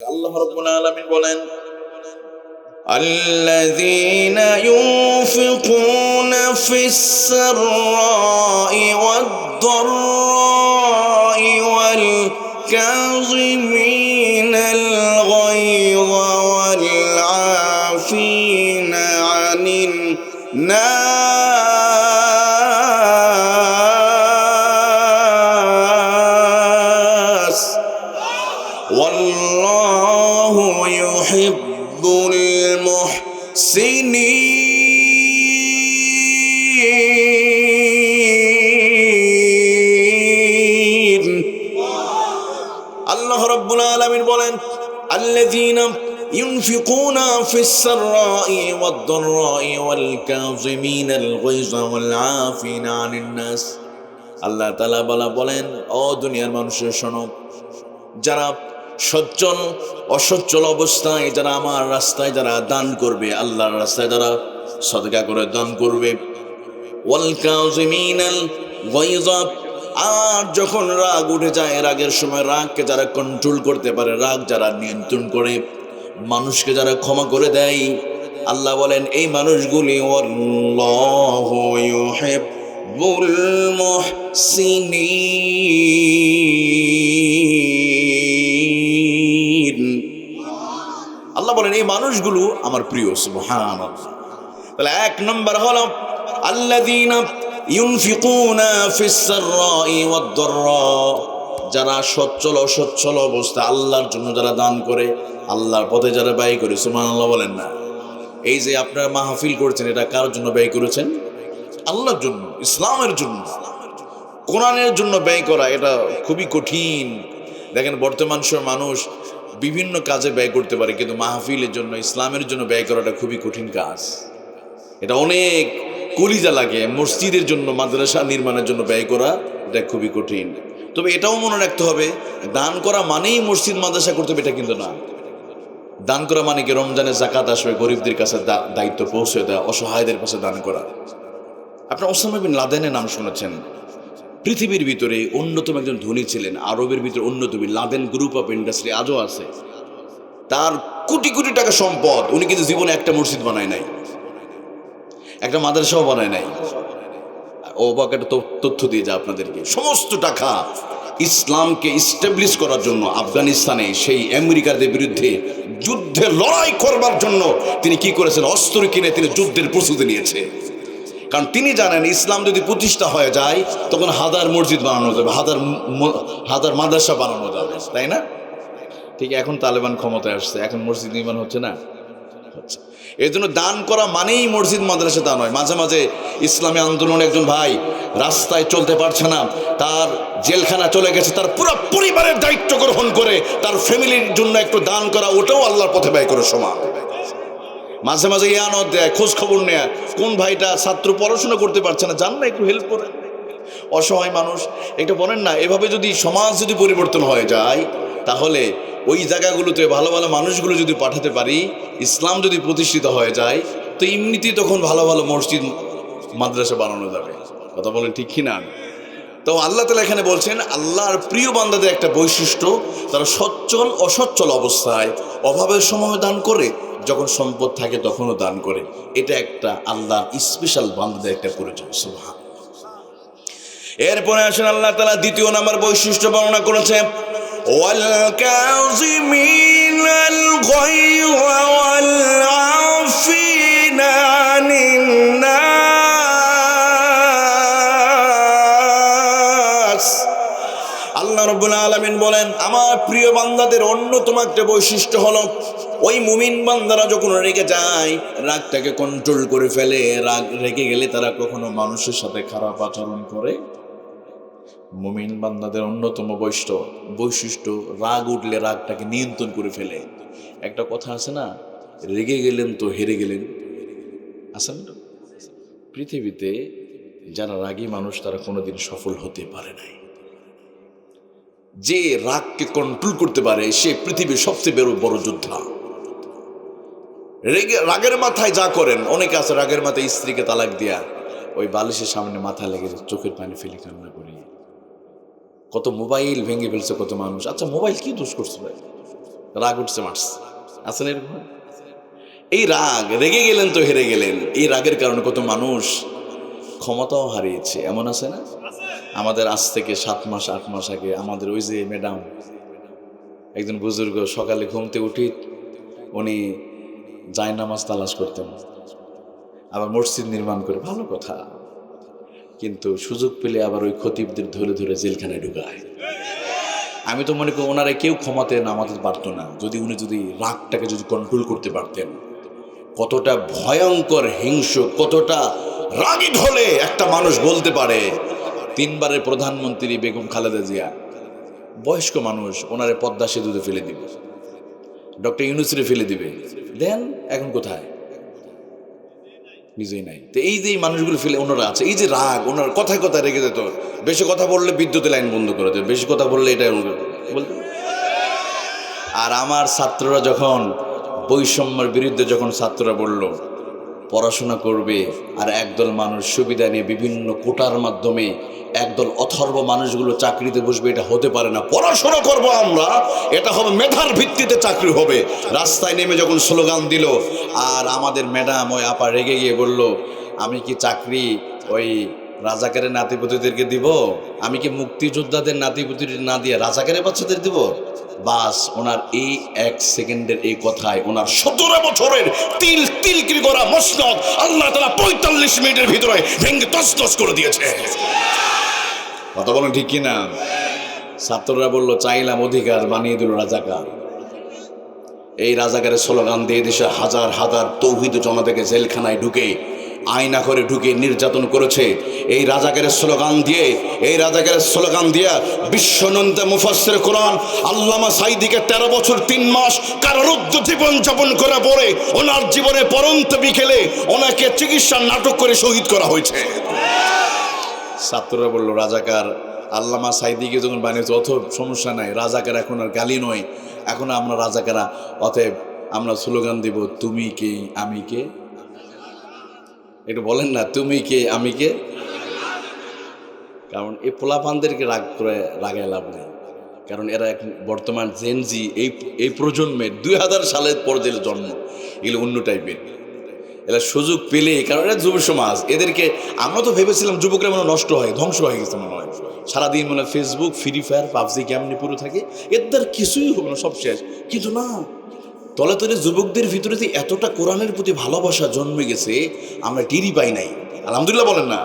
আল্লাহ রাব্বুল আলামিন বলেন, আল্লাযীনা ইউনফিকুনা ফিস সাররাই ওয়াদ-দাররাই ওয়াল কাযিমিনাল গায়যা ওয়াল আফিনা আনিন নাস ওয়াল্লাহু ইউহিব্বুল মুহসিনিন। আল্লাহ রাব্বুল আলামিন বলেন, আল্লাযীনা ইউনফিকুনা ফিস সাররাই ওয়াদ-দাররাই ওয়াল কাযিমিনাল গায়যা ওয়াল আফিনা আনিন নাস। আল্লাহ তাআলা বলেন, ও দুনিয়ার মানুষের শোনো, যারা সচ্ছল অসচ্ছল অবস্থায় যারা আমার রাস্তায় যারা দান করবে, আল্লাহর রাস্তায় যারা সদকা করে দান করবে, ওয়াল কাযিমিনাল গায়যা, আর যখন রাগ উঠে যায়, রাগের সময় রাগকে যারা কন্ট্রোল করতে পারে, রাগ যারা নিয়ন্ত্রণ করে, মানুষকে যারা ক্ষমা করে দেয়, আল্লাহ বলেন এই মানুষগুলি আল্লাহু ইউহিব্বুল মুহসিনিন। আল্লাহ বলেন এই মানুষগুলো আমার প্রিয়। সুবহানাল্লাহ। তাহলে এক নম্বর হলো আল্লাযীনা ইউনফিকুনা ফিস সাররাই ওয়াদ-দাররা, যারা সচ্ছল অসচ্ছল অবস্থা আল্লাহর জন্য যারা দান করে, আল্লাহর পথে যারা ব্যয় করে। সুবহানাল্লাহ বলেন না। এই যে আপনারা মাহফিল করছেন, এটা কার জন্য ব্যয় করেছেন? আল্লাহর জন্য, ইসলামের জন্য, কোরআনের জন্য ব্যয় করা এটা খুবই কঠিন। দেখেন বর্তমান সময় মানুষ বিভিন্ন কাজে ব্যয় করতে পারে, কিন্তু মাহফিলের জন্য, ইসলামের জন্য ব্যয় করাটা খুবই কঠিন কাজ। এটা অনেক কলিজা লাগে। মসজিদের জন্য, মাদ্রাসা নির্মাণের জন্য ব্যয় করা এটা খুবই কঠিন। তবে এটাও মনে রাখতে হবে, দান করা মানেই মসজিদ মাদ্রাসা করতে হবে এটা কিন্তু না। দান করা মানে কি রমজানে যাকাত আসবে, গরিবদের কাছে দায়িত্ব পৌঁছে দেওয়া, অসহায়দের কাছে দান করা। আপনার ওসামা বিন লাদেনের নাম শুনেছেন। পৃথিবীর ভিতরে অন্যতম একজন ধনী ছিলেন, আরবের ভিতরে অন্যতম। লাদেন গ্রুপ অফ ইন্ডাস্ট্রি আজও আছে। তার কোটি কোটি টাকা সম্পদ, উনি কিন্তু জীবনে একটা মসজিদ বানায় নাই, একটা মাদ্রাসাও বানায় নাই। ও বাক একটা তথ্য দিয়ে যা আপনাদেরকে, সমস্ত টাকা ইসলামকে ইস্টাবলিশ করার জন্য আফগানিস্তানে সেই আমেরিকাদের বিরুদ্ধে যুদ্ধে লড়াই করবার জন্য তিনি কি করেছেন? অস্ত্র কিনে তিনি যুদ্ধের প্রস্তুতি নিয়েছে। কারণ তিনি জানেন ইসলাম যদি প্রতিষ্ঠা হয়ে যায় তখন হাজার মসজিদ বানানো যাবে, হাজার মাদ্রাসা বানানো যাবে, তাই না? ঠিক এখন তালেবান ক্ষমতায় আসছে, এখন মসজিদ নির্মাণ হচ্ছে না, হচ্ছে। এই জন্য দান করা মানেই মসজিদ মাদ্রাসা তা নয়। মাঝে মাঝে ইসলামী আন্দোলনে একজন ভাই রাস্তায় চলতে পারছে না, তার জেলখানা চলে গেছে, তার পুরো পরিবারের দায়িত্ব গ্রহণ করে তার ফ্যামিলির জন্য একটু দান করা, ওটাও আল্লাহর পথে ব্যয় করে সমান। মাঝে মাঝে ইয়ানত দেয়, খোঁজ খবর নেয়, কোন ভাইটা ছাত্র পড়াশোনা করতে পারছে না, জান না একটু হেল্প করেন। অসহায় মানুষ এটা বলেন না। এভাবে যদি সমাজ যদি পরিবর্তন হয়ে যায়, তাহলে ওই জায়গাগুলোতে ভালো ভালো মানুষগুলো যদি পাঠাতে পারি, ইসলাম যদি প্রতিষ্ঠিত হয়ে যায়, তো এমনিতেই তখন ভালো ভালো মসজিদ মাদ্রাসা বানানো যাবে। কথা বলেন ঠিক কিনা? তো আল্লাহ তাআলা এখানে বলছেন আল্লাহর প্রিয় বান্দাদের একটা বৈশিষ্ট্য, তারা সচ্ছল অসচ্ছল অবস্থায় অভাবের সময় দান করে, যখন সম্পদ থাকে তখনও দান করে। এটা একটা আল্লাহর স্পেশাল বান্দাদের একটা পরিচয়। সুবহান। এরপরে আসেন আল্লাহ তাআলা দ্বিতীয় নাম্বার বৈশিষ্ট্য বর্ণনা করেছে, ওয়াল কাযিমিনাল গায়যা ওয়াল আফিনা আনিন নাস। আল্লাহ রাব্বুল আলামিন বলেন আমার প্রিয় বান্দাদের অন্যতম একটা বৈশিষ্ট্য হলো, ওই মুমিন বান্দারা যখন রেগে যায়, রাগটাকে কন্ট্রোল করে ফেলে। রাগ রেগে গেলে তারা কখনো মানুষের সাথে খারাপ আচরণ করে। মুমিন বান্দাদের অন্যতম বৈশিষ্ট্য রাগ উঠলে রাগটাকে নিয়ন্ত্রণ করে ফেলে। একটা কথা আছে না, রেগে গেলেন তো হেরে গেলেন। আসলে পৃথিবীতে যারা রাগী মানুষ তারা কোনোদিন সফল হতে পারে নাই। যে রাগকে কন্ট্রোল করতে পারে সে পৃথিবীর সবচেয়ে বড় যোদ্ধা। রাগের মাথায় যা করেন, অনেকে আছে রাগের মাথায় স্ত্রীকে তালাক দিয়া ওই বালিশের সামনে মাথা লেগে চোখের পানি ফেলে কান্না করি। কত মোবাইল ভেঙে ফেলছে কত মানুষ। আচ্ছা মোবাইল কি দোষ করছে ভাই? রাগ উঠছে মারছে, আছেন এরকম? এই রাগ, রেগে গেলেন তো হেরে গেলেন, এই রাগের কারণে কত মানুষ ক্ষমতাও হারিয়েছে, এমন আছে না? আমাদের আজ থেকে 7 মাস 8 মাস আগে আমাদের ওই যে ম্যাডাম, একজন বুজুর্গ, সকালে ঘুমতে উঠি উনি জায়নামাজ তালাশ করতেন, আবার মসজিদ নির্মাণ করে, ভালো কথা, কিন্তু সুযোগ পেলে আবার ওই খতিবদের ধরে ধরে জেলখানায় ঢুকায়। আমি তো মনে করি ওনারা কেউ ক্ষমাতে নামাতে পারতো না যদি উনি যদি রাগটাকে যদি কন্ট্রোল করতে পারতেন। কতটা ভয়ঙ্কর হিংস্র, কতটা রাগী হলে একটা মানুষ বলতে পারে। 3 বারের প্রধানমন্ত্রী বেগম খালেদা জিয়া, বয়স্ক মানুষ, ওনারে পদ্মা সেতুতে ফেলে দিবে, ডক্টর ইউনূসরে ফেলে দিবে, দেন এখন কোথায়? নিজেই নাই। তো এই যে মানুষগুলো ফেলে ওনারা আছে, এই যে রাগ, ওনার কথায় কথায় রেগে যেত, বেশি কথা বললে বিদ্যুতের লাইন বন্ধ করে দেবে, বেশি কথা বললে এটা বলতে। আর আমার ছাত্ররা যখন বৈষম্যের বিরুদ্ধে যখন ছাত্ররা বলল পড়াশোনা করবে, আর একদল মানুষ সুবিধা নিয়ে বিভিন্ন কোটার মাধ্যমে একদল অথর্ব মানুষগুলো চাকরিতে বসবে, এটা হতে পারে না, পড়াশোনা করব আমরা, এটা হবে মেধার ভিত্তিতে চাকরি হবে। রাস্তায় নেমে যখন স্লোগান দিল, আর আমাদের ম্যাডাম ওই আপা রেগে গিয়ে বলল, আমি কি চাকরি ওই রাজাকারের নাতিপুতিদেরকে দিব? আমি কি মুক্তিযোদ্ধাদের নাতিপুতির না দিয়ে রাজাকারের বাচ্চাদের দিব? বাস, ওনার এই 1 সেকেন্ডের এই কথায় ওনার 17 বছরের তিল তিলকিরি করা মসনদ আল্লাহ তাআলা 45 মিনিটের ভিতরে ভেঙে তছনছ করে দিয়েছে। কথা বলেন ঠিক কিনা? ছাত্ররা বলল চাইলাম অধিকার, বানিয়ে দিল রাজাকার। এই রাজাকারের স্লোগান দিয়ে দেশে হাজার হাজার তৌহিদ জনতাকে জেলখানায় ঢুকে, আয়না করে ঢুকে নির্যাতন করেছে। এই রাজাকারের স্লোগান দিয়ে, এই রাজাকারের স্লোগান দিয়ে বিশ্বনন্দ মুফাসসির কোরআন আল্লামা সাঈদীকে 13 বছর 3 মাস কারারুদ্ধ জীবন যাপন করা পরে ওনার জীবনে পরন্ত বিকেলে ওনাকে চিকিৎসার নাটক করে শহীদ করা হয়েছে। ছাত্ররা বলল রাজাকার আল্লামা সাঈদীকে যখন বানিয়েছে, অত সমস্যা নাই, রাজাকার এখন আর গালি নয়, এখন আমরা রাজাকারা, অতএব আমরা স্লোগান দিব তুমি কে আমি কে। একটু বলেন না, তুমি কে আমি কে। কারণ এই পোলাপানদেরকে রাগ করে রাগায় লাভ নেই, কারণ এরা এখন বর্তমান জেনজি, এই প্রজন্মের 2000 সালের পর যে জন্ম, এগুলো অন্য টাইপের। এরা সুযোগ পেলে, কারণ এরা যুব সমাজ, এদেরকে আমরা তো ভেবেছিলাম যুবকরা মনে নষ্ট হয়, ধ্বংস হয়ে গেছে মনে হয়, সারাদিন মনে হয় ফেসবুক, ফ্রি ফায়ার, পাবজি কেমনি পুরো থাকে, এদের কিছুই হবে না, সব শেষ। কিন্তু না, তলে তলে যুবকদের ভিতরে যে এতটা কোরআনের প্রতি ভালোবাসা জন্মে গেছে, আমরা টেরই পাই নাই। আলহামদুলিল্লাহ বলেন না?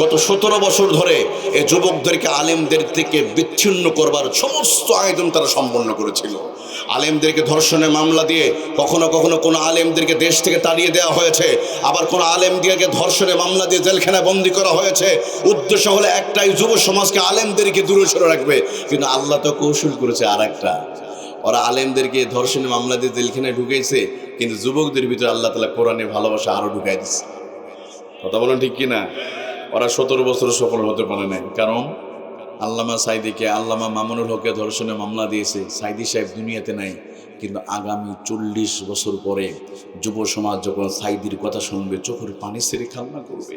গত 17 বছর ধরে এই যুবকদেরকে আলেমদের থেকে বিচ্ছিন্ন করবার সমস্ত আয়োজন তারা সম্পন্ন করেছিল। আলেমদেরকে ধর্ষণের মামলা দিয়ে কখনো কখনো কোনো আলেমদেরকে দেশ থেকে তাড়িয়ে দেওয়া হয়েছে, আবার কোনো আলেমদেরকে ধর্ষণের মামলা দিয়ে জেলখানায় বন্দী করা হয়েছে। উদ্দেশ্য হলো একটাই, যুব সমাজকে আলেমদেরকে দূরে সরে রাখবে। কিন্তু আল্লাহ তো কৌশল করেছে আর একটা, ওরা আলেমদেরকে ধর্ষণের মামলা দিয়ে জেলখানায় ঢুকেছে, কিন্তু যুবকদের ভিতরে আল্লাহ তাআলা কোরআনে ভালোবাসা আরো ঢুকাই দিচ্ছে। কথা বলেন ঠিক কিনা? ওরা 17 বছর সফল হতে পারে নাই, কারণ আল্লামা সাঈদীকে, আল্লামা মামুনুল হককে ধর্ষণের মামলা দিয়েছে। সাঈদী সাহেব দুনিয়াতে নাই, কিন্তু আগামী 40 বছর পরে যুব সমাজ যখন সাঈদীর কথা শুনবে, চোখের পানি ছেড়ে কান্না করবে,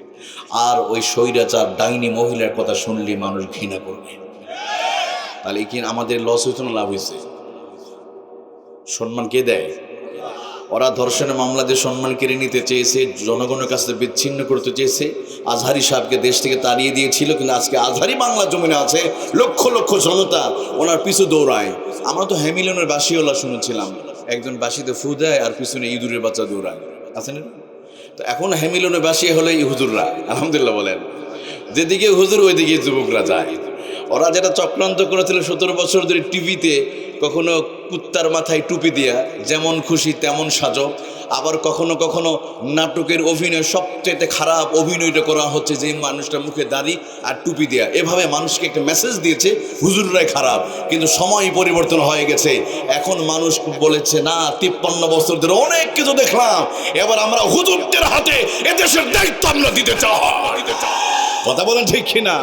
আর ওই স্বৈরাচার ডাইনি মহিলার কথা শুনলে মানুষ ঘৃণা করবে। তাহলে কি আমাদের লস হয়েছে না লাভ হয়েছে? সম্মান কে দেয়? ওরা ধর্ষণের মামলা দিয়ে সম্মান কেড়ে নিতে চেয়েছে, জনগণের কাছে বিচ্ছিন্ন করতে চেয়েছে। আজহারি সাহেবকে দেশ থেকে তাড়িয়ে দিয়েছিল, কিন্তু আজকে আজহারি বাংলা জমিনে আছে, লক্ষ লক্ষ জনতা ওনার পিছু দৌড়ায়। আমরা তো হ্যামিলনের বাসিওয়ালা শুনেছিলাম, একজন বাসিতে ফু দেয় আর পিছনে ইঁদুরের বাচ্চা দৌড়ায়, আছেন? তো এখন হ্যামিলনের বাসি হলে এই হুজুররা, আলহামদুলিল্লাহ বলেন, যেদিকে হুজুর ওইদিকে যুবকরা যায়। ওরা যেটা চক্রান্ত করেছিল 17 বছর ধরে টিভিতে, কখনো কুত্তার মাথায় টুপি দিয়া যেমন খুশি তেমন সাজো, আবার কখনো কখনো নাটকের অভিনয়, সবচেয়ে খারাপ অভিনয়টা করা হচ্ছে যে মানুষটা মুখে দাড়ি আর টুপি দেয়া, এভাবে মানুষকে একটা মেসেজ দিয়েছে হুজুররাই খারাপ। কিন্তু সময় পরিবর্তন হয়ে গেছে, এখন মানুষ বলেছে না, 53 বছর ধরে অনেক কিছু দেখলাম, এবার আমরা হুজুরদের হাতে এদেশের দায়িত্ব আমরা দিতে চাই। কথা বলেন ঠিক কিনা?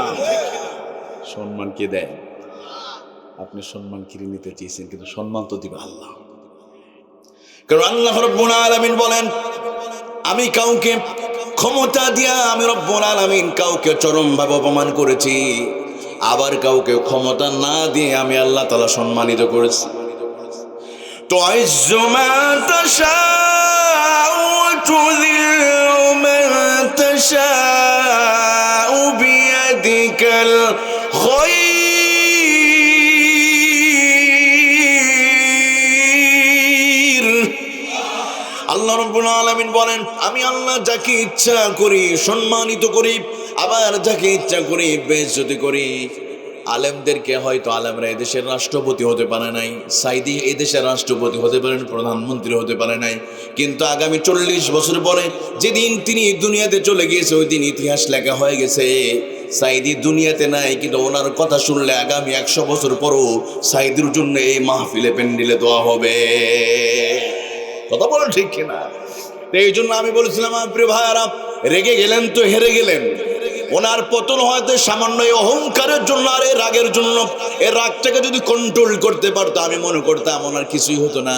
সম্মান কে দেয়? আপনি সম্মান কিনে নিতে চেয়েছেন, কিন্তু সম্মান তো দিবে আল্লাহ। কারণ আল্লাহ রাব্বুল আলামিন বলেন, আমি কাউকে ক্ষমতা দিয়া, আমি রব্বুল আলামিন কাউকে চরমভাবে অপমান করেছি, আবার কাউকে ক্ষমতা না দিয়ে আমি আল্লাহ তাআলা সম্মানিত করেছি। تعز من تشاء وتذل من تشاء بيدك الخير আল্লাহ রাব্বুল আলামিন বলেন আমি আল্লাহ যাকে ইচ্ছা করি সম্মানিত করি আবার যাকে ইচ্ছা করি বেইজ্জতি করি আলেমদেরকে হয়তো আলেমরা এদেশের রাষ্ট্রপতি হতে পারে নাই, সাইদি এদেশের রাষ্ট্রপতি হতে পারেন, প্রধানমন্ত্রী হতে পারে নাই, কিন্তু আগামী 40 বছর পরে যেদিন তিনি দুনিয়াতে চলে গিয়েছে ওই দিন ইতিহাস লেখা হয়ে গেছে। সাইদি দুনিয়াতে নাই, কিন্তু ওনার কথা শুনলে আগামী 100 বছর পরও সাইদির জন্য এই মাহফিলে প্যান্ডেলে দেওয়া হবে। কথা বলো ঠিক কিনা? এই জন্য আমি বলেছিলাম আমার প্রিয় ভাইয়ারা, রেগে গেলেন তো হেরে গেলেন। ওনার পতন হয়তো সামান্য এই অহংকারের জন্য আর এই রাগের জন্য। এই রাগটাকে যদি কন্ট্রোল করতে পারতো আমি মনে করতাম ওনার কিছুই হতো না।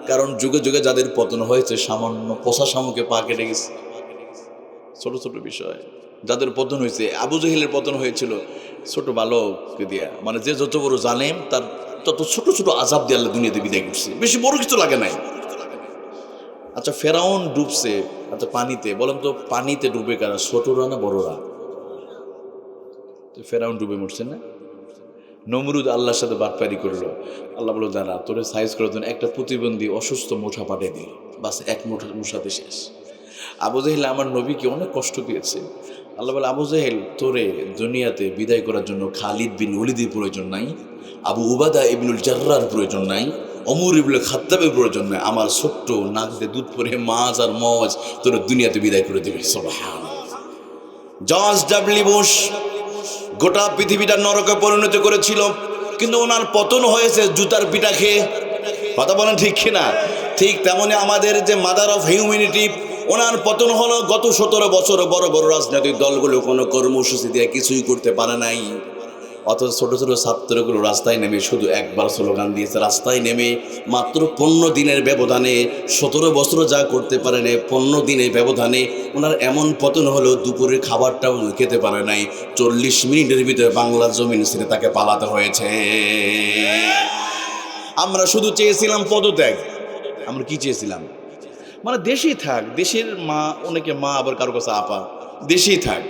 কারণ যুগে যুগে যাদের পতন হয়েছে সামান্য পোষা শামুকে পা কেটে গেছে, ছোট ছোট বিষয় যাদের পতন হয়েছে। আবু জেহেলের পতন হয়েছিল ছোট বালককে দিয়া, মানে যে যত বড় জালেম তার তত ছোট ছোট আযাব দিয়ে আল্লাহ দুনিয়াতে বিদায় করছে, বেশি বড় কিছু লাগে নাই। আচ্ছা ফেরাউন ডুবছে, আচ্ছা পানিতে, বলেন তো পানিতে ডুবে কারা, ছোটরা না বড়রা? ফেরাউন ডুবে মরছে না? নমরুদ আল্লাহর সাথে বাটপারি করলো, আল্লাহ বলল দাঁড়া তোরে সাইজ করার জন্য একটা প্রতিবন্ধী অসুস্থ মোঠা পাঠিয়ে দিল, বাস এক মোঠাতে শেষ। আবু জেহেল আমার নবীকে অনেক কষ্ট দিয়েছে। আল্লাহ বলে আবু জেহেল তোরে দুনিয়াতে বিদায় করার জন্য খালিদ বিন ওয়ালিদের প্রয়োজন নাই, আবু উবাদা ইবনুল জাররার প্রয়োজন নাই, ওমর ইবনুল খাত্তাবের প্রয়োজন নাই, আমার ছোট্ট নাক দিয়ে দুধ পরে মাছ আর মজ তোরে দুনিয়াতে বিদায় করে দেবে। সুবহানাল্লাহ। জর্জ ডব্লিউ বুশ গোটা পৃথিবীটা নরকে পরিণত করেছিল, কিন্তু ওনার পতন হয়েছে জুতার পিটা খেয়ে। কথা বলেন ঠিক কিনা? ঠিক তেমনি আমাদের যে মাদার অফ হিউম্যানিটি, ওনার পতন হলো গত 17 বছর। বড় বড় রাজনৈতিক দলগুলো কোনো কর্মসূচি দিয়ে কিছুই করতে পারে নাই, অথচ ছোট ছোট ছাত্রগুলো রাস্তায় নেমে শুধু একবার স্লোগান দিয়েছে। রাস্তায় নেমে মাত্র 15 দিনের ব্যবধানে 17 বছর যা করতে পারে না, 15 দিনের ব্যবধানে ওনার এমন পতন হলো দুপুরের খাবারটাও খেতে পারে নাই। 40 মিনিটের ভিতরে বাংলার জমিন ছেড়ে তাকে পালাতে হয়েছে। আমরা শুধু চেয়েছিলাম পদত্যাগ। আমরা কি চেয়েছিলাম? মানে দেশেই থাক, দেশের মা, অনেকে মা আবার কারো কাছে আপা, দেশেই থাক।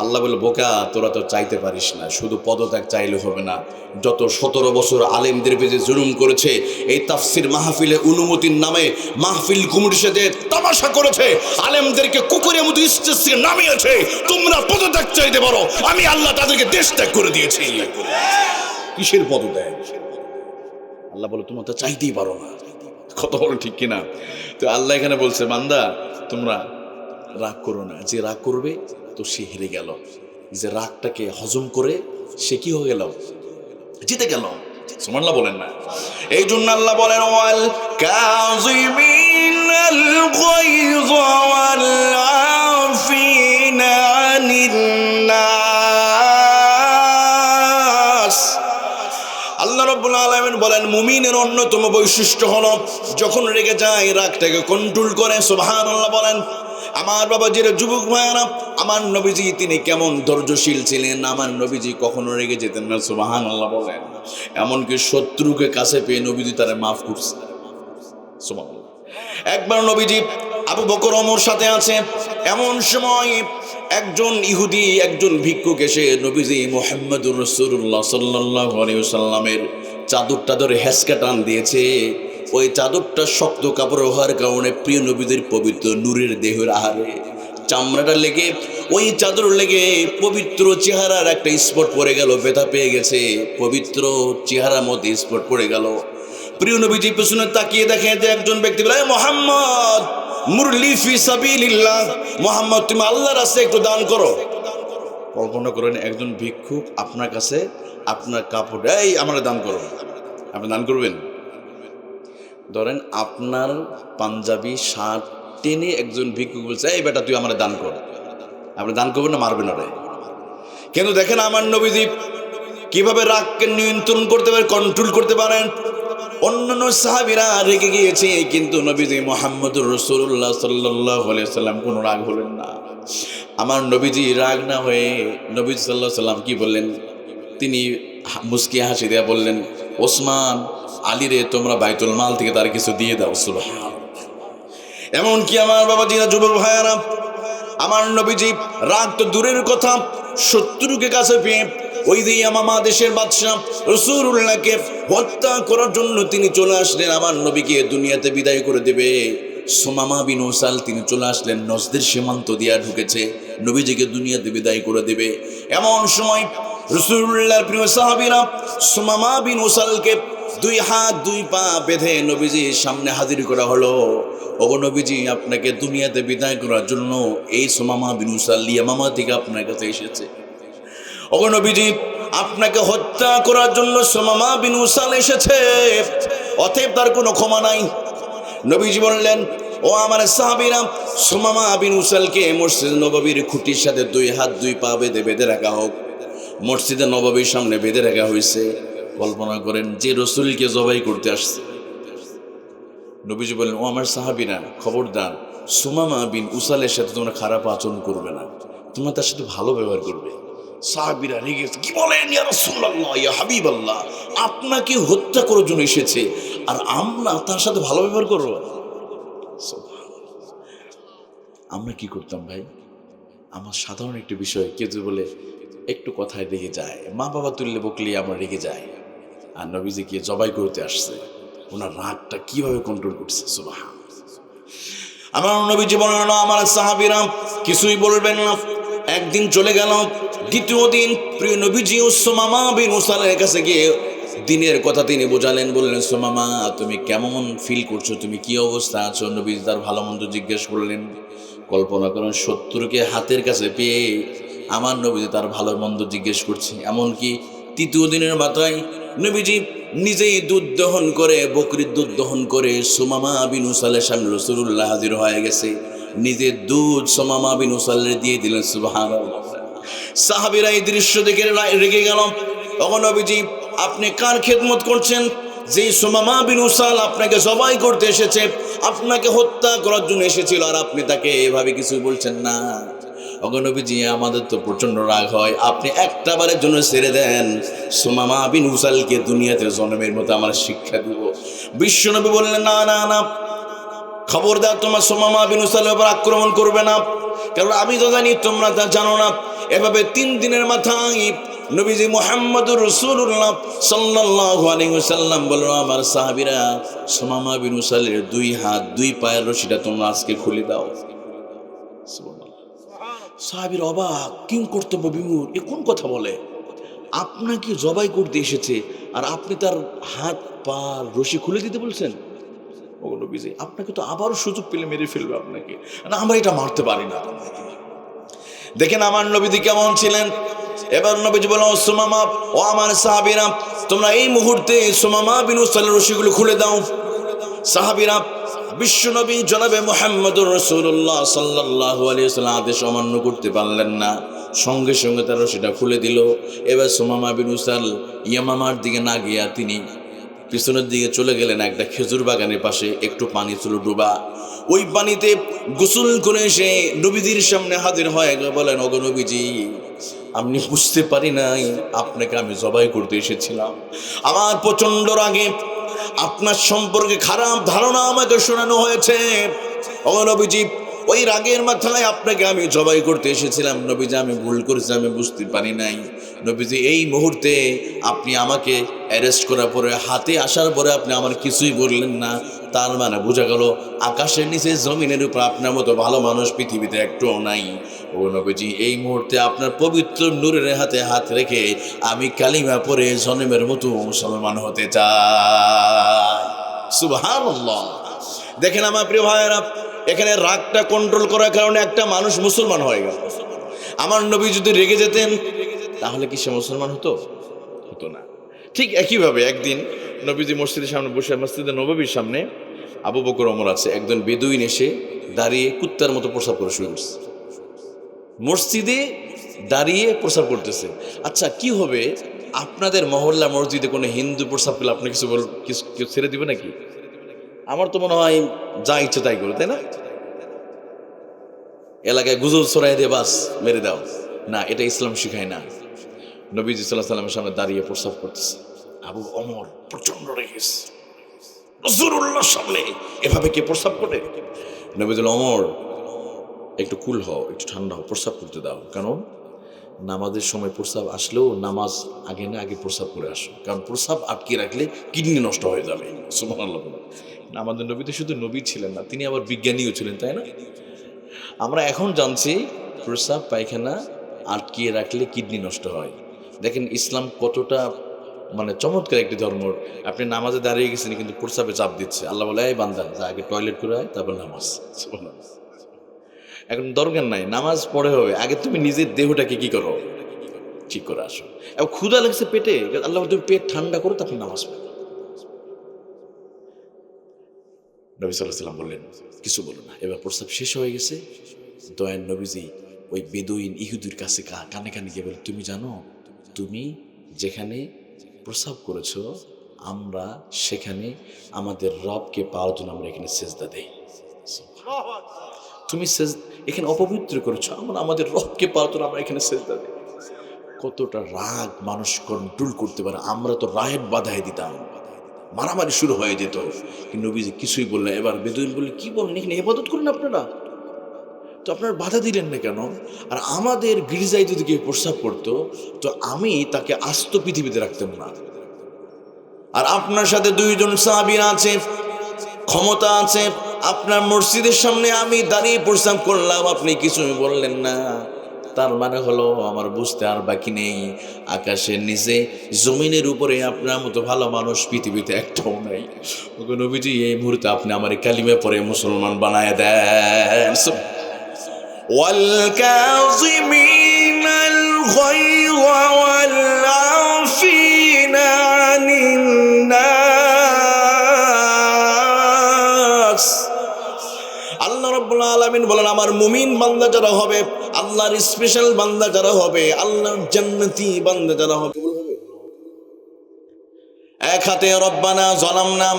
আল্লাহ বলে বোকা তোরা তো চাইতে পারিস না, শুধু পদত্যাগ চাইলে হবে না। যত 17 বছর আলেমদের পেজে জুলুম করেছে, এই তাফসির মাহফিলে অনুমতির নামে মাহফিল কমিটির সাথে তামাশা করেছে, আলেমদেরকে কুকুরের মতো স্টেজ থেকে নামিয়েছে, তোমরা পদত্যাগ চাইতে পারো, আমি আল্লাহ তাদেরকে দেশ ত্যাগ করে দিয়েছি। কিসের পদত্যাগ? আল্লাহ বলে তোমরা তো চাইতেই পারো না। কত বড় ঠিক কিনা? তো আল্লাহ এখানে বলছে বান্দা তোমরা রাগ করো না, যে রাগ করবে তো সে হেরে গেল, যে রাগটাকে হজম করে সে কি হয়ে গেল, জিতে গেল। সুবহানাল্লাহ বলেন না? এই জন্য আল্লাহ বলেন ওয়াল কাযিমিনাল গায়য ওয়াল আফিনা আনিন নাস। আল্লাহ রাব্বুল আলামিন বলেন মুমিনের অন্যতম বৈশিষ্ট্য হলো যখন রেগে যায় রাগটাকে কন্ট্রোল করে। সুবহানাল্লাহ বলেন। আমার বাবাজির যুবক ভাইয়ারা, আমার নবীজি তিনি কেমন ধৈর্যশীল ছিলেন। আমার নবীজি কখনো রেগে যেতেন না। সুবহানাল্লাহ বলেন। এমনকি শত্রুকে কাছে পেয়ে নবীজি তারা মাফ করছে। সুবহানাল্লাহ। একবার নবীজি আবু বকর ওমর সাথে আছে, এমন সময় একজন ইহুদি, একজন ভিক্ষুক এসে নবীজি মুহাম্মদুর রাসূলুল্লাহ সাল্লাল্লাহু আলাইহি ওয়াসাল্লামের চাদরটা ধরে হেঁচকা টান দিয়েছে। ওই চাদরটা শক্ত কাপড় হওয়ার কারণে প্রিয় নবীদের পবিত্র নূরের দেহের আহারে চামড়াটা লেগে, ওই চাদর লেগে পবিত্র চেহারার একটা স্পট পড়ে গেল, ব্যথা পেয়ে গেছে, পবিত্র চেহারার মধ্যে স্পট পড়ে গেল। প্রিয় নবীজি পেছনে তাকিয়ে দেখে যে একজন ব্যক্তি বলে মুহাম্মদ মুরলি ফি সাবিলিল্লাহ, মুহাম্মদ তুমি আল্লাহর রাস্তায় একটু দান করো। কল্পনা করেন একজন ভিক্ষুক আপনার কাছে আপনার কাপড়, এই আমরা দান করো, আপনি দান করবেন? ধরেন আপনার পাঞ্জাবি শার্ট টেনে একজন ভিক্ষুক বলছে এই বেটা তুই আমার দান কর, আপনি দান করবেন না মারবেন ওরে? কিন্তু দেখেন আমার নবীজি কিভাবে রাগকে নিয়ন্ত্রণ করতে পারেন, কন্ট্রোল করতে পারেন। অন্যান্য সাহাবীরা রেগে গিয়েছে, কিন্তু নবীজি মুহাম্মদুর রাসূলুল্লাহ সাল্লাল্লাহু আলাইহি ওয়াসাল্লাম কোনো রাগ হলেন না। আমার নবীজি রাগ না হয়ে নবী সাল্লাল্লাহু আলাইহি ওয়াসাল্লাম কি বললেন? তিনি মুস্কি হাসি দিয়ে বললেন ওসমান আলীরে তোমরা বাইতুল মাল থেকে তার কিছু দিয়ে দাও। সুবহানাল্লাহ। এমনকি আমার বাবাজিরা, যুবক ভাইয়ারা, আমার নবীজি রাগ তো দূরের কথা, শত্রুকে কাছে পেয়ে ওই যে ইয়ামামা দেশের বাদশাহ রাসূলুল্লাহকে হত্যা করার জন্য তিনি চলে আসলেন। আমার নবীকে দুনিয়াতে বিদায় করে দেবে। সুমামা বিন উসাল তিনি চলে আসলেন, নজদের সীমান্ত দিয়া ঢুকেছে, নবীজিকে দুনিয়াতে বিদায় করে দেবে। এমন সময় রাসূলুল্লাহর প্রিয় সাহাবীরা সুমামা বিন উসালকে দুই হাত দুই পা বেঁধে নবীজির সামনে হাজির করা হলো। ওগো নবীজি, আপনাকে দুনিয়াতে বিদায় করার জন্য এই সুমামা বিন উসাল ইয়ামামা থেকে আপনার কাছে এসেছে। ওগো নবীজি, আপনাকে হত্যা করার জন্য সুমামা বিন উসাল এসেছে, অতএব তার কোনো ক্ষমা নাই। নবীজি বললেন, ও আমার সাহাবীরা, সুমামা বিন উসালকে মসজিদ নববীর খুঁটির সাথে দুই হাত দুই পা বেঁধে বেঁধে রাখা হোক। মসজিদে নববীর সামনে বেঁধে রাখা হয়েছে। কল্পনা করেন, যে রসুলকে জবাই করতে আসছে। নবীজি বললেন, ও আমার সাহাবীরা, খবরদার সুমামা বিন উসালের সাথে তোমরা খারাপ আচরণ করবে না, তোমরা তার সাথে ভালো ব্যবহার করবে। সাহাবীরা রেগে গেছে, কি বলেন ইয়া রাসূলুল্লাহ, ইয়া হাবিবাল্লাহ, আপনাকে হত্যা করার জন্য এসেছে আর আমরা তার সাথে ভালো ব্যবহার করব? আমরা কি করতাম ভাই? আমার সাধারণ একটি বিষয়, কেউ যদি বলে একটু কথায় রেগে যায়, মা বাবা তুললে বকলে আমরা রেগে যাই। আর নবীজিকে জবাই করতে আসছে, ওনার রাগটা কিভাবে কন্ট্রোল করছে। সুবহানাল্লাহ। আমার নবীজি বললেন, আমার সাহাবীরা কিছুই বলবেন না। একদিন চলে গেল, দ্বিতীয় দিন প্রিয় নবীজি সুমামা বিন উসালের কাছে গিয়ে দিনের কথা তিনি বোঝালেন। বললেন, সুমামা, তুমি কেমন ফিল করছো, তুমি কি অবস্থা আছো? নবীজি তার ভালো মন্দ জিজ্ঞেস করলেন। কল্পনা করুন, শত্রুকে হাতের কাছে পেয়ে আমার নবীজি তার ভালো মন্দ জিজ্ঞেস করছে। এমনকি তৃতীয় দিনের মাথায় নবীজি নিজেই দুধ দহন করে, বকরির দুধ দহন করে সুমামা বিন উসালের সামনে রাসূলুল্লাহ হাজির হয়ে গেছে। নিজের দুধ সুমামা বিন উসালের দিয়ে দিলেন। সুবহানাল্লাহ। সাহাবীরা এই দৃশ্য দেখে রেগে গেল। তখন নবীজি, আপনি কার খেদমত করছেন? যে সুমামা বিন উসাল আপনাকে জবাই করতে এসেছে, আপনাকে হত্যা করার জন্য এসেছিল, আর আপনি তাকে এভাবে কিছু বলছেন না। ওগো নবীজি, আমাদের তো প্রচন্ড রাগ হয়, আপনি একটা বারের জন্য ছেড়ে দেন, সুমামা বিন উসালকে দুনিয়াতে জন্মের মতো আমার শিক্ষা দিব। বিশ্বনবী বললেন, না না না, খবরদার, তোমার সুমামা বিন উসালের উপর আক্রমণ করবে না, কারণ আমি তো জানি তোমরা তা জানো না। এভাবে 3 দিনের মাথায় নবীজি মুহাম্মদুর রাসূলুল্লাহ সাল্লাল্লাহু আলাইহি ওয়াসাল্লাম বলল, আমার সাহাবীরা, সুমামা বিন উসালের 2 হাত 2 পায়ের রশিটা তোমরা আজকে খুলে দাও। সুবহানাল্লাহ। সাহাবীরা অবাক, কিং কর্তব্য বিমূঢ়, এ কোন কথা বলে? আপনাকে জবাই করতে এসেছে আর আপনি তার হাত পা রশি খুলে দিতে বলছেন? ও নবীজি, আপনাকে তো আবারও সুযোগ পেলে মেরে ফেলবে আপনাকে, না আমরা এটা মারতে পারি না। দেখেন আমার নবীজি কেমন ছিলেন। এবার নবীজি বললেন, সুমামা, ও আমার সাহাবীরা, তোমরা এই মুহূর্তে সুমামা বিন উসালের রশিগুলো খুলে দাও। সাহাবীরা বিশ্বনবী জনাবে মুহাম্মদুর রাসূলুল্লাহ সাল্লাল্লাহু আলাইহি ওয়াসাল্লাম আদেশ অমান্য করতে পারলেন না, সঙ্গে সঙ্গে তার রশিটা খুলে দিল। এবার সুমামা বিন উসাল ইয়ামামার দিকে না গিয়া তিনি পিছনের দিকে চলে গেলেন একটা খেজুর বাগানের পাশে, একটু পানি ছিল ডোবা। ওই পানিতে গোসল করে এসে নবীজির সামনে হাজির হয়ে বলেন, ওগো নবীজি, আমি বুঝতে পারি নাই আপনাকে আমি জবাই করতে এসেছিলাম। আমার প্রচন্ড রাগে আপনার সম্পর্কে খারাপ ধারণা আমাকে শোনানো হয়েছে। ওগো নবীজি, ওই রাগের মাথায় আপনাকে আমি জবাই করতে এসেছিলাম। নবীজি, আমি ভুল করেছি, আমি বুঝতে পারি নাই। নবীজি, এই মুহূর্তে আপনি আমাকে অ্যারেস্ট করার পরে, হাতে আসার পরে আপনি আমার কিছুই বললেন না, তার মানে বোঝা গেল আকাশের নিচে জমিনের উপর আপনার মতো ভালো মানুষ পৃথিবীতে একটুও নাই। ও নবীজি, এই মুহূর্তে আপনার পবিত্র নূরের হাতে হাত রেখে আমি কালিমা পড়ে জন্মের মতো মুসলমান হতে চাই। সুবহানাল্লাহ। দেখেন আমার প্রিয় ভাইয়েরা, এখানে রাগটা কন্ট্রোল করার কারণে একটা মানুষ মুসলমান হয়ে গেল। আমার নবী যদি রেগে যেতেন তাহলে কি সে মুসলমান হতো? হতো না। ঠিক একইভাবে একদিন নবীজি মসজিদের সামনে বসে, মসজিদে নববীর সামনে আবু বকর ওমর আছে, একজন বেদুইন এসে দাঁড়িয়ে কুত্তার মতো প্রসাব করা শুরু করছে। মসজিদে দাঁড়িয়ে প্রসাব করতেছে। আচ্ছা, কি হবে আপনাদের মহল্লা মসজিদে কোনো হিন্দু প্রসাব করলে আপনি কিছু ছেড়ে দিবে নাকি? আমার তো মনে হয় যা ইচ্ছে তাই করে, তাই না? এলাকায় গুজব ছড়াই দিয়ে বাস মেরে দাও, না, এটা ইসলাম শিখায় না। নবীজি সাল্লাল্লাহু আলাইহি ওয়াসাল্লামের সামনে দাঁড়িয়ে প্রসাব করতেছে। আবু ওমর প্রচন্ড রেগেছে, রাসূলুল্লাহর সামনে এভাবে কে প্রস্রাব করে? নবী বললেন, ওমর একটু কুল হও, একটু ঠান্ডা হও, প্রস্রাব করতে দাও। কারণ নামাজের সময় প্রস্রাব আসলেও নামাজ আগে না আগে প্রস্রাব করে আসো, কারণ প্রস্রাব আটকে রাখলে কিডনি নষ্ট হয়ে যাবে। সুবহানাল্লাহ। আমাদের নবী তো শুধু নবী ছিলেন না, তিনি আবার বিজ্ঞানীও ছিলেন, তাই না? আমরা এখন জানছি প্রস্রাব পায়খানা আটকিয়ে রাখলে কিডনি নষ্ট হয়। দেখেন ইসলাম কতটা মানে চমৎকার একটি ধর্ম। আপনি নামাজে দাঁড়িয়ে গেছেন কিন্তু প্রস্রাবে চাপ দিচ্ছে, আল্লাহ বলে এই বান্দা যা আগে টয়লেট করে আয়, তারপর নামাজ। এখন দরকার নাই, নামাজ পড়ে হবে, আগে তুমি নিজের দেহটাকে কি করো, ঠিক করে আসো। এবং ক্ষুধা লাগছে পেটে, আল্লাহ তুমি পেট ঠান্ডা করো, তারপর নামাজ পড়ো। নবী সাল্লাল্লাহু আলাইহি ওয়াসাল্লাম বললেন কিছু বলো না। এবার প্রস্তাব শেষ হয়ে গেছে, দয়ান নবীজি ওই বেদুইন ইহুদির কাছে কানে কানে গিয়ে বলে, তুমি জানো তুমি যেখানে প্রস্রাব করেছো আমরা সেখানে আমাদের রবকে পাওয়ার জন্য আমরা এখানে সেজদা দেই। তুমি এখানে অপবিত্র করেছো, আমরা আমাদের রবকে পাওয়ার জন্য আমরা এখানে সেজদা দিই। কতটা রাগ মানুষ কন্ট্রোল করতে পারে, আমরা তো রায়ের বাধায় দিতাম, মারামারি শুরু হয়ে যেত। কিন্তু নবীজি কিছুই বললেন। এবার বেদুইন বললে, কি বলেন, এখানে ইবাদত করেন আপনারা, তো আপনারা বাধা দিলেন না কেন? আর আমাদের গির্জায় যদি কেউ প্রস্রাব করতো তো আমি তাকে আস্ত পৃথিবীতে রাখতাম না। আর আপনার সাথে দুইজন সাহাবী আছে, ক্ষমতা আছে, আপনার মসজিদের সামনে আমি দাঁড়িয়ে প্রস্রাব করলাম, আপনি কিছুই বললেন না। তার মানে হলো আমার বুঝতে আর বাকি নেই, আকাশের নিচে জমিনের উপরে আপনার মতো ভালো মানুষ পৃথিবীতে একটাও নাই। নবীজি এই মুহূর্তে আপনি আমার কালিমা পড়ে মুসলমান বানায় দেন। والكاظمين الغيظ والعافين عن الناس। আল্লাহ রাব্বুল আলামিন বলেন, আমার মুমিন বান্দা যারা হবে, আল্লাহর স্পেশাল বান্দা যারা হবে, আল্লাহর জান্নাতি বান্দা যারা হবে, এক হাতে রব্বানা যালামনা,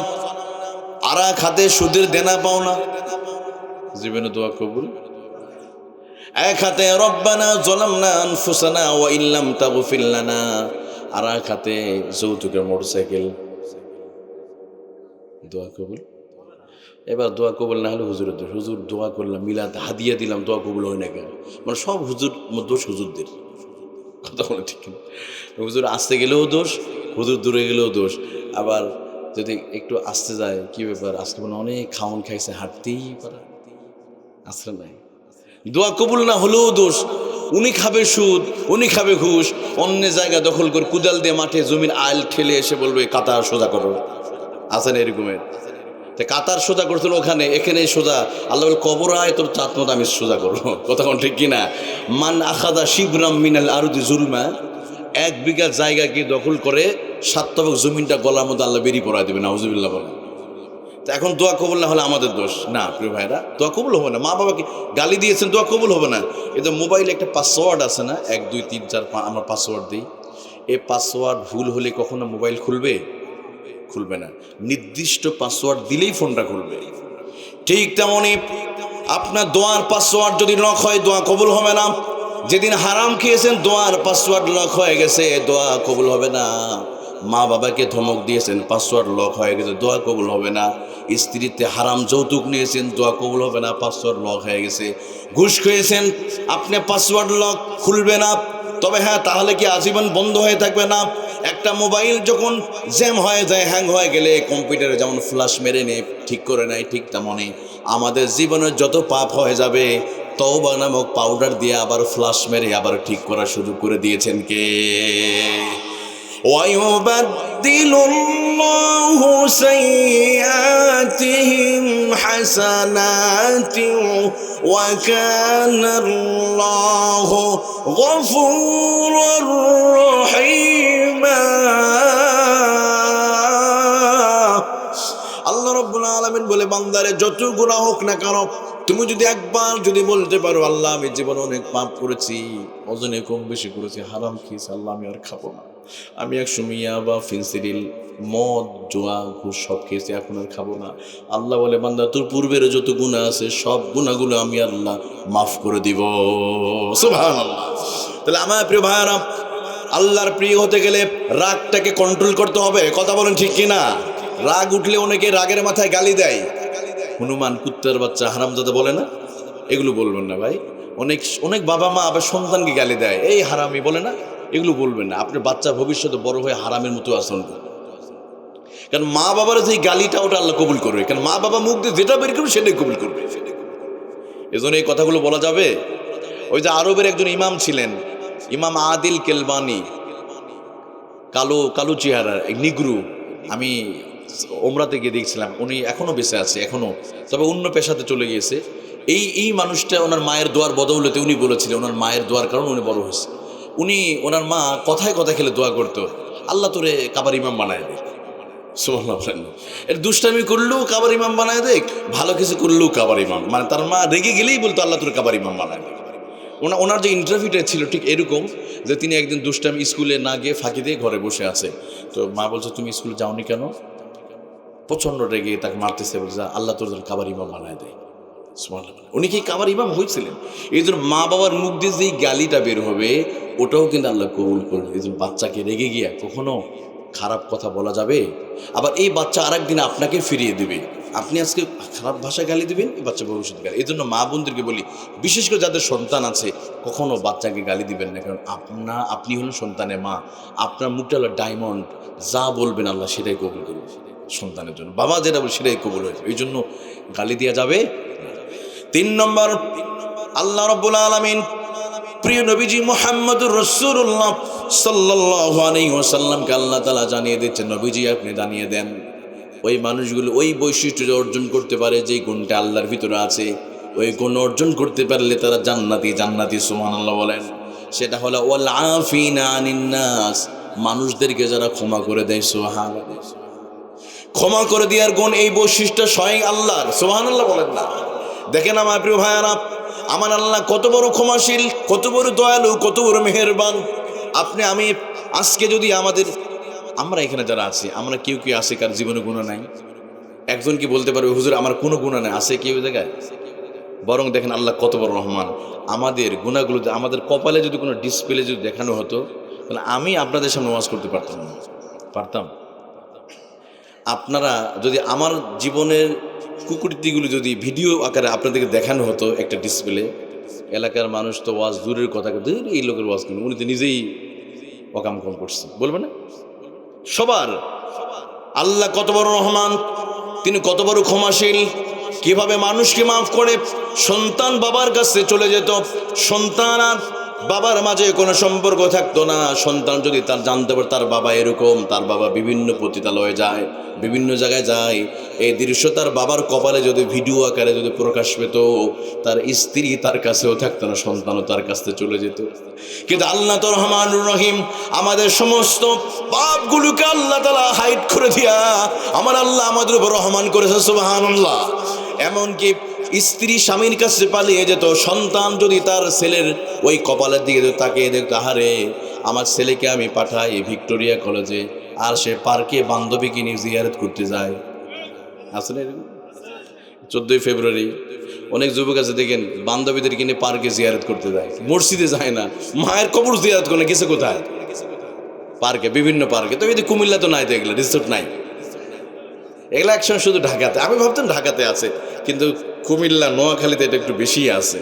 আর এক হাতে সুদের দেনা পাওনা, জীবনে দোয়া কবুল। এক হাতে রব্বানা যালামনা আনফুসানা ওয়া ইল্লাম তাগফির লানা, আর এক হাতে যৌতুকের মোটরসাইকেল, দোয়া কবুল। এবার দোয়া কবুল না হলে হুজুরের দোষ, হুজুর দোয়া করলাম, মিলাদ হাদিয়া দিলাম, দোয়া কবুল হয় না কেন? মানে সব হুজুর দোষ, হুজুরদের কথা বলে ঠিক না। হুজুর আসতে গেলেও দোষ, হুজুর দূরে গেলেও দোষ। আবার যদি একটু আসতে যায়, কি ব্যাপার আজকে মানে অনেক খাওয়ান খাইছে, হাঁটতেই পারে, আসলে নাই। দোয়া কবুল না হলেও দোষ, উনি খাবে সুদ, উনি খাবে ঘুষ, অন্য জায়গা দখল করে কুদাল দিয়ে মাঠে জমির আইল ঠেলে এসে বলবে কাতার সোজা করো, আসেন এরকমের। কাতার সোজা করছিল ওখানে, এখানে সোজা। আল্লাহ বলে, কবর আয় তোর চাঁদমত আমি সোজা করবো। কথা কোন ঠিক কিনা? মান আখাদা শিবরাম মিনাল আরদি জুলমা, 1 বিঘা জায়গা কি দখল করে 7 তবক জমিনটা গলার মধ্যে আল্লাহ বেরিয়ে পড়ায় দেবে, নাউজুবিল্লাহ বলে। তো এখন দোয়া কবুল না হলে আমাদের দোষ না, প্রিয় ভাইরা, দোয়া কবুল হবে না। মা বাবাকে গালি দিয়েছেন, দোয়া কবুল হবে না। এই মোবাইলে একটা পাসওয়ার্ড আছে না, 1 2 3 4 5 আমরা পাসওয়ার্ড দিই, এই পাসওয়ার্ড ভুল হলে কখনো মোবাইল খুলবে না। নির্দিষ্ট পাসওয়ার্ড দিলেই ফোনটা খুলবে। ঠিক তেমনই আপনার দোয়ার পাসওয়ার্ড যদি লক হয়, দোয়া কবুল হবে না। যেদিন হারাম খেয়েছেন, দোয়ার পাসওয়ার্ড লক হয়ে গেছে, দোয়া কবুল হবে না। মা বাবাকে ধমক দিয়েছেন, পাসওয়ার্ড লক হয়ে গেছে, দোয়া কবুল হবে না। স্ত্রীতে হারাম যৌতুক নিয়েছেন, দোয়া কবুল হবে না, পাসওয়ার্ড লক হয়ে গেছে। ঘুষ খেয়েছেন, আপনি পাসওয়ার্ড লক খুলবে না। তবে হ্যাঁ, তাহলে কি আজীবন বন্ধ হয়ে থাকবে না? একটা মোবাইল যখন জ্যাম হয়ে যায়, হ্যাং হয়ে গেলে কম্পিউটারে যেমন ফ্ল্যাশ মেরে নেয়, ঠিক করে নেয়, ঠিক তেমনই আমাদের জীবনের যত পাপ হয়ে যাবে, তওবা নামক পাউডার দিয়ে আবার ফ্ল্যাশ মেরে আবার ঠিক করার সুযোগ করে দিয়েছেন কে? ওয়ায়ুবাদদিলুল্লাহু সাইয়্যাতিহিম হাসানাতিন ওয়া কানাল্লাহু গফুরুর রহিমা। আল্লাহ রাব্বুল আলামিন বলে, বান্দারে যত গুনাহ হোক না কেন, তুমি যদি একবার যদি বলতে পারো, আল্লাহ আমি জীবনে অনেক পাপ করেছি, ওজনে কম বেশি করেছি, হারাম খেয়েছি, আল্লাহ আমি আর খাবো না, আমি একসময় ইয়াবা, ফেন্সিডিল, মদ, জুয়া, ঘুষ সব খেয়েছি, এখন আর খাবো না। আল্লাহ বলে, বান্দা তোর পূর্বের যত গুনাহ আছে সব গুনাহগুলো আমি আল্লাহ মাফ করে দিব। সুবহানাল্লাহ। তাহলে আমার প্রিয় ভাইরা, আল্লাহর প্রিয় হতে গেলে রাগটাকে কন্ট্রোল করতে হবে, কথা বলেন ঠিক কিনা? রাগ উঠলে অনেকে রাগের মাথায় গালি দেয়, হনুমান কুত্তার বাচ্চা হারামজাদা বলে না, এগুলো বলবেন না ভাই। অনেক অনেক বাবা মা আবার সন্তানকে গালি দেয়, এই হারামি বলে না, এগুলো বলবেন না। আপনার বাচ্চা ভবিষ্যতে বড় হয়ে হারামের মতো আচরণ করবে, কারণ মা বাবার যে গালিটা ওটা আল্লাহ কবুল করবে, কারণ মা বাবা মুখ দিয়ে যেটা বের করবে সেটাই কবুল করবে। এজন্য এই কথাগুলো বলা যাবে। ওই যে আরবের একজন ইমাম ছিলেন, ইমাম আদিল কেলবানি, কালো কালো চেহারা এক নিগ্রু, আমি ওমরাতে গিয়ে দেখছিলাম, উনি এখনো বেঁচে আছে এখনো, তবে অন্য পেশাতে চলে গিয়েছে। এই মানুষটা ওনার মায়ের দোয়ার বদৌলতে, উনি বলেছিলেন ওনার মায়ের দোয়ার কারণে উনি বড় হয়েছে। ওনার মা কথায় কথায় খেলে দোয়া করতো, আল্লাহ তোরে কাবার ইমাম বানায় দেখ, সুবহানাল্লাহ, এর দুষ্টামি করলেও কাবার ইমাম বানায় দেখ, ভালো কিছু করলেও কাবার ইমাম, মানে তার মা রেগে গেলেই বলতো আল্লাহ তোরে কাবার ইমাম বানায় দেখ। ওনার যে ইন্টারভিউটা ছিল ঠিক এরকম, যে তিনি একদিন দুষ্টামি স্কুলে না গিয়ে ফাঁকি দিয়ে ঘরে বসে আছে, তো মা বলছে তুমি স্কুলে যাওনি কেন? প্রচণ্ড রেগে তাকে মারতেছে, বলছে আল্লাহ তোর কাবার ইমাম বানায় দেয়। উনি কি কাবার ইমাম হয়েছিলেন? এই জন্য মা বাবার মুখ দিয়ে যেই গালিটা বের হবে ওটাও কিন্তু আল্লাহ কবুল করবে। এই জন্য বাচ্চাকে রেগে গিয়া কখনো খারাপ কথা বলা যাবে? আবার এই বাচ্চা আরেকদিন আপনাকে ফিরিয়ে দিবে। আপনি আজকে খারাপ ভাষায় গালি দিবেন, এই বাচ্চা ভবিষ্যৎ গালি। এই জন্য মা বোনদেরকে বলি, বিশেষ করে যাদের সন্তান আছে, কখনো বাচ্চাকে গালি দিবেন না, কারণ আপনি হলেন সন্তানের মা। আপনার মুখটা হলো ডায়মন্ড, যা বলবেন আল্লাহ সেটাই কবুল করবে সন্তানের জন্য। বাবা যেটা বলে সেটাই কবুল হয়েছে, এই জন্য গালি দেওয়া যাবে। 3 নম্বর, আল্লাহ রাব্বুল আলামিন প্রিয় নবীজি মুহাম্মদুর রাসূলুল্লাহ সাল্লাল্লাহু আলাইহি ওয়াসাল্লামকে আল্লাহ তাআলা জানিয়ে দিচ্ছেন, নবীজি আপনি জানিয়ে দেন ওই মানুষগুলো ওই বৈশিষ্ট্য অর্জন করতে পারে যে গুণটা আল্লাহর ভিতরে আছে, ওই গুণ অর্জন করতে পারলে তারা জান্নাতি জান্নাতি, সুবহানাল্লাহ বলেন। সেটা হলো ওয়াল আফিনা আনিন নাস, মানুষদেরকে যারা ক্ষমা করে দেয়, সুবহানাল্লাহ। ক্ষমা করে দেওয়ার গুণ, এই বৈশিষ্ট্য স্বয়ং আল্লাহর, সুবহানাল্লাহ বলেন না। দেখেন আমার প্রিয় ভাইয়ারা, আমার আল্লাহ কত বড় ক্ষমাশীল, কত বড় দয়ালু, কত বড় মেহেরবান। আমি আজকে যদি আমরা এখানে যারা আছি, আমরা কেউ কেউ আছে কার জীবনে গুনাহ নাই? একজন কি বলতে পারবে হুজুর আমার কোনো গুনাহ নাই? আছে কেউ জায়গায়? বরং দেখেন আল্লাহ কত বড় রহমান। আমাদের গুনাহগুলো আমাদের কপালে যদি কোনো ডিসপ্লে যদি দেখানো হতো, তাহলে আমি আপনাদের সামনে ওয়াজ করতে পারতাম না, পারতাম? আপনারা যদি আমার জীবনের কুকুরটিগুলো যদি ভিডিও আকারে আপনাদেরকে দেখানো হতো একটা ডিসপ্লে, এলাকার মানুষ তো ওয়াজ দূরের কথা, এই লোকের ওয়াজ করুন, উনি তো নিজেই অকাম কম করছে বলবে না? সবার আল্লাহ কত বড় রহমান, তিনি কত বড় ক্ষমাশীল, কিভাবে মানুষকে মাফ করে। সন্তান বাবার কাছে চলে যেত, সন্তান আর বাবার মাঝে কোনো সম্পর্ক থাকতো না। সন্তান যদি তার জানতে পারে তার বাবা এরকম, তার বাবা বিভিন্ন পতিতালয়ে যায়, বিভিন্ন জায়গায় যায়, এই দৃশ্য তার বাবার কপালে যদি ভিডিও আকারে যদি প্রকাশ পেত, তার স্ত্রী তার কাছেও থাকতো না, সন্তানও তার কাছে চলে যেত। কিন্তু আল্লাহ তো রহমানুর রহিম, আমাদের সমস্ত পাপগুলোকে আল্লাহ তাআলা হাইড করে দিয়া আমার আল্লাহ আমাদের উপর রহমান করেছে, সুবহানাল্লাহ। এমনকি স্ত্রী স্বামীর কাছে পালিয়ে যেত, সন্তান যদি তার ছেলের ওই কপালের দিকে তাকিয়ে দেখতো, আহারে আমার ছেলেকে আমি পাঠাই ভিক্টোরিয়া কলেজে, আর সে পার্কে বান্ধবীকে নিয়ে জিয়ারত করতে যায়। আসলে 14 ফেব্রুয়ারি অনেক যুবক আছে দেখেন বান্ধবীদের কিনে পার্কে জিয়ারত করতে যায়, মসজিদে যায় না, মায়ের কবর জিয়ারত করে গেছে কোথায়? পার্কে, বিভিন্ন পার্কে। তো এই কুমিল্লা তো নাই, তো এগুলো রিসোর্ট নাই, এগুলো একসময় শুধু ঢাকাতে। আমি ভাবতাম ঢাকাতে আছে, কিন্তু কুমিল্লা নোয়াখালীতে এটা একটু বেশি আছে।